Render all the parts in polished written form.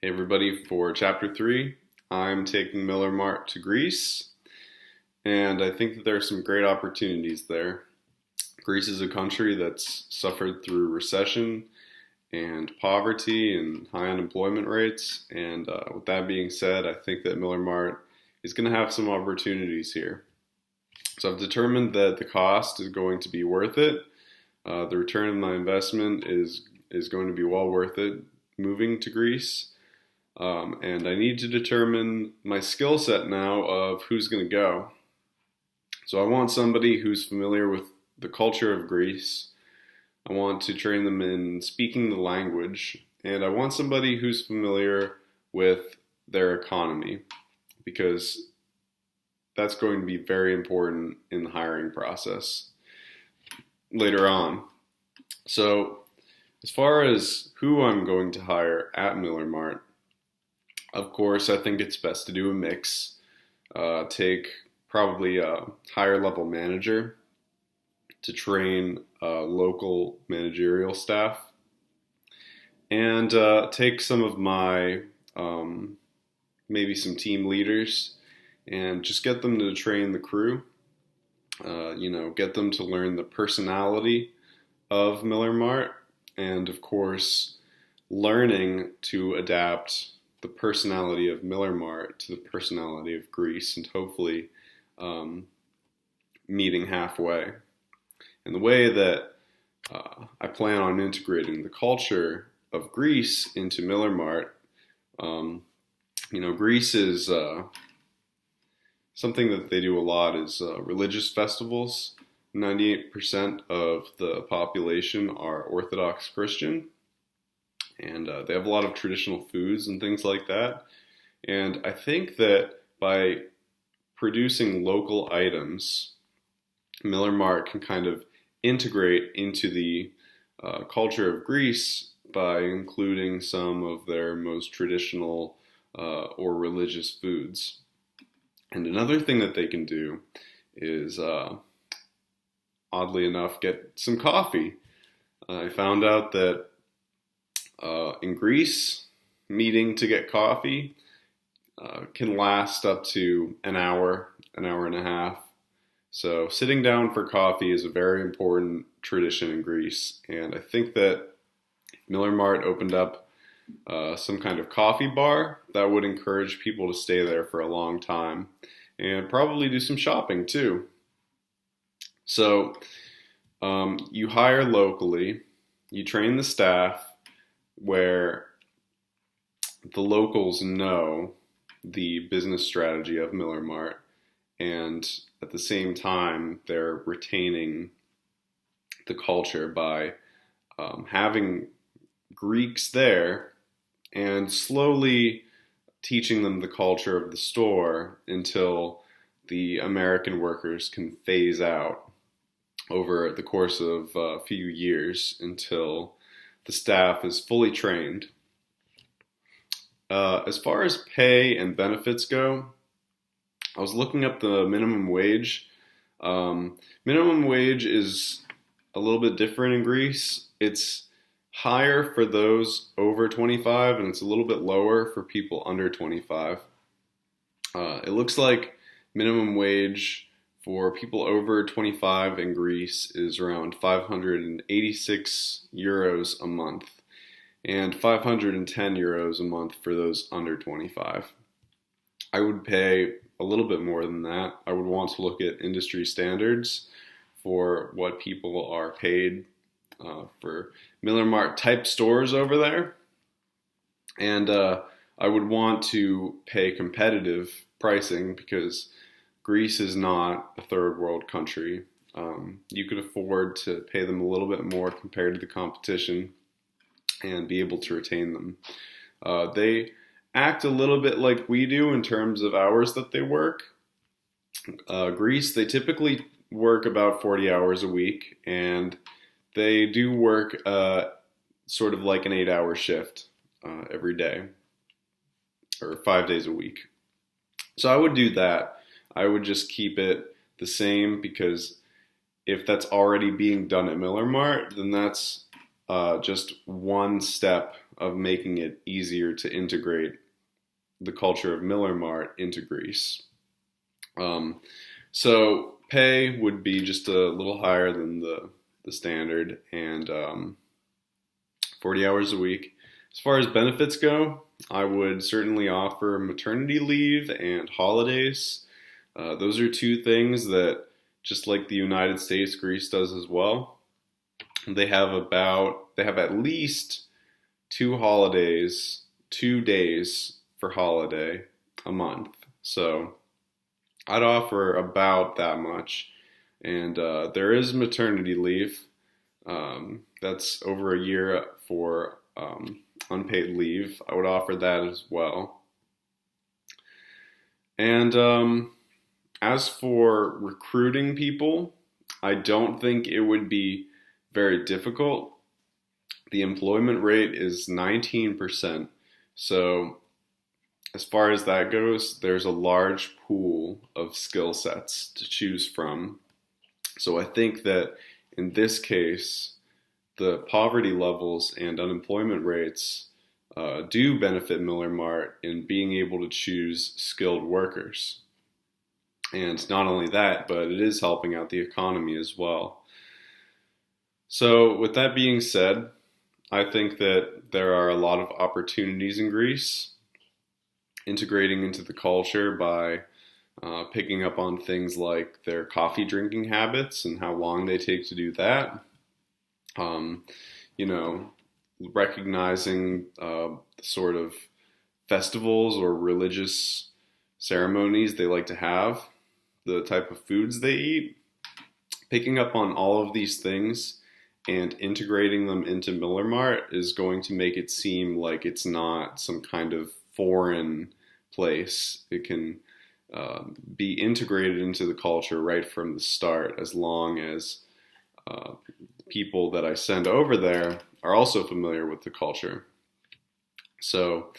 Hey everybody, for chapter 3, I'm taking Miller Mart to Greece, and I think that there are some great opportunities there. Greece is a country that's suffered through recession and poverty and high unemployment rates, and with that being said, I think that Miller Mart is going to have some opportunities here. So I've determined that the cost is going to be worth it. The return of my investment is going to be well worth it moving to Greece. And I need to determine my skill set now of who's going to go. So I want somebody who's familiar with the culture of Greece. I want to train them in speaking the language. And I want somebody who's familiar with their economy, because that's going to be very important in the hiring process later on. So as far as who I'm going to hire at Miller Mart, of course, I think it's best to do a mix. Take probably a higher level manager to train local managerial staff, and take some of my maybe some team leaders and just get them to train the crew. Get them to learn the personality of Miller Mart, and of course, learning to adapt the personality of Miller Mart to the personality of Greece, and hopefully meeting halfway. And the way that I plan on integrating the culture of Greece into Miller Mart, Greece is something that they do a lot is religious festivals. 98% of the population are Orthodox Christian. And they have a lot of traditional foods and things like that. And I think that by producing local items, Miller Mart can kind of integrate into the culture of Greece by including some of their most traditional or religious foods. And another thing that they can do is, oddly enough, get some coffee. I found out that in Greece, meeting to get coffee can last up to an hour and a half. So sitting down for coffee is a very important tradition in Greece. And I think that Miller Mart opened up some kind of coffee bar that would encourage people to stay there for a long time, and probably do some shopping too. So you hire locally, you train the staff, where the locals know the business strategy of Miller Mart, and at the same time they're retaining the culture by having Greeks there and slowly teaching them the culture of the store until the American workers can phase out over the course of a few years until the staff is fully trained. As far as pay and benefits go, I was looking up the minimum wage. Minimum wage is a little bit different in Greece. It's higher for those over 25, and it's a little bit lower for people under 25. It looks like minimum wage for people over 25 in Greece is around 586 euros a month, and 510 euros a month for those under 25. I would pay a little bit more than that. I would want to look at industry standards for what people are paid for Miller Mart type stores over there. And I would want to pay competitive pricing, because Greece is not a third world country. You could afford to pay them a little bit more compared to the competition and be able to retain them. They act a little bit like we do in terms of hours that they work. Greece, they typically work about 40 hours a week, and they do work sort of like an 8-hour shift every day, or 5 days a week. So I would do that. I would just keep it the same, because if that's already being done at Miller Mart, then that's just one step of making it easier to integrate the culture of Miller Mart into Greece. So pay would be just a little higher than the standard, and 40 hours a week. As far as benefits go, I would certainly offer maternity leave and holidays. Those are two things that, just like the United States, Greece does as well. They have at least 2 days for holiday a month. So I'd offer about that much. And there is maternity leave. That's over a year for unpaid leave. I would offer that as well. And as for recruiting people, I don't think it would be very difficult. The employment rate is 19%. So as far as that goes, there's a large pool of skill sets to choose from. So I think that in this case, the poverty levels and unemployment rates do benefit Miller Mart in being able to choose skilled workers. And not only that, but it is helping out the economy as well. So with that being said, I think that there are a lot of opportunities in Greece, integrating into the culture by picking up on things like their coffee drinking habits and how long they take to do that. Recognizing sort of festivals or religious ceremonies they like to have, the type of foods they eat, picking up on all of these things and integrating them into Miller Mart is going to make it seem like it's not some kind of foreign place. It can be integrated into the culture right from the start, as long as people that I send over there are also familiar with the culture. So,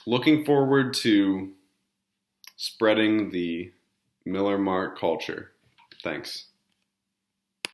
looking forward to spreading the Miller Mart culture. Thanks.